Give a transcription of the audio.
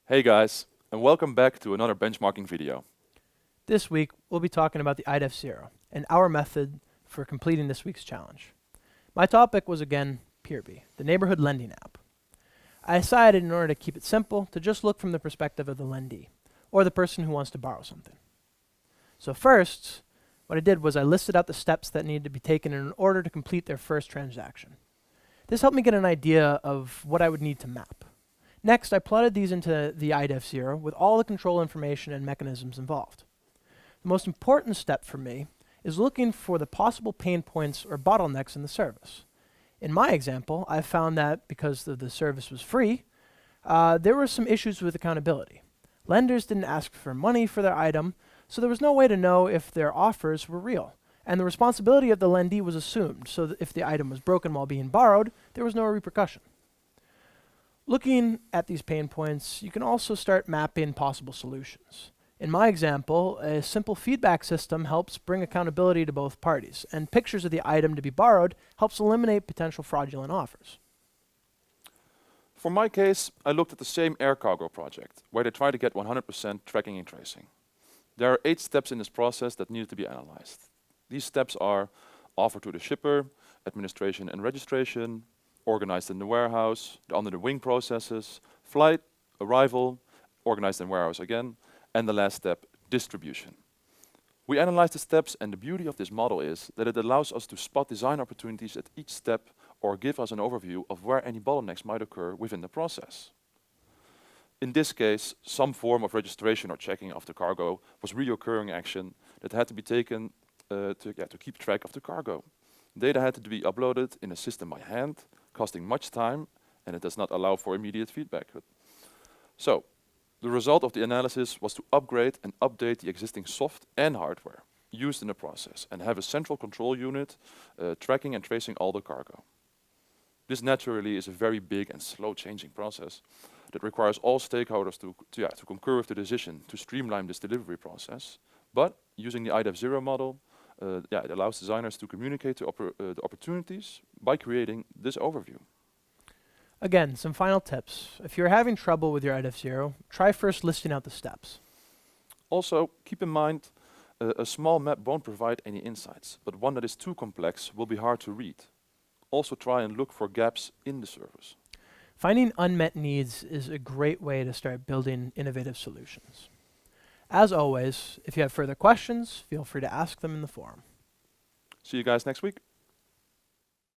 Hey guys, and welcome back to another benchmarking video. This week, we'll be talking about the IDEF Zero and our method for completing this week's challenge. My topic was again Peerby, the neighborhood lending app. I decided in order to keep it simple to just look from the perspective of the lendee, or the person who wants to borrow something. So first, what I did was I listed out the steps that needed to be taken in order to complete their first transaction. This helped me get an idea of what I would need to map. Next, I plotted these into the IDEF Zero with all the control information and mechanisms involved. The most important step for me is looking for the possible pain points or bottlenecks in the service. In my example, I found that because the service was free, there were some issues with accountability. Lenders didn't ask for money for their item, so there was no way to know if their offers were real. And the responsibility of the lendee was assumed, so that if the item was broken while being borrowed, there was no repercussion. Looking at these pain points, you can also start mapping possible solutions. In my example, a simple feedback system helps bring accountability to both parties, and pictures of the item to be borrowed helps eliminate potential fraudulent offers. For my case, I looked at the same air cargo project, where they try to get 100% tracking and tracing. There are 8 steps in this process that needed to be analyzed. These steps are offer to the shipper, administration and registration, organized in the warehouse, the under the wing processes, flight, arrival, organized in warehouse again, and the last step, distribution. We analyzed the steps, and the beauty of this model is that it allows us to spot design opportunities at each step or give us an overview of where any bottlenecks might occur within the process. In this case, some form of registration or checking of the cargo was reoccurring action that had to be taken to keep track of the cargo. Data had to be uploaded in a system by hand, costing much time, and it does not allow for immediate feedback. So, the result of the analysis was to upgrade and update the existing soft and hardware used in the process and have a central control unit tracking and tracing all the cargo. This naturally is a very big and slow changing process that requires all stakeholders to concur with the decision to streamline this delivery process. But using the IDEF Zero model, it allows designers to communicate the opportunities by creating this overview. Again, some final tips. If you're having trouble with your IDEF Zero, try first listing out the steps. Also, keep in mind, a small map won't provide any insights, but one that is too complex will be hard to read. Also try and look for gaps in the service. Finding unmet needs is a great way to start building innovative solutions. As always, if you have further questions, feel free to ask them in the forum. See you guys next week.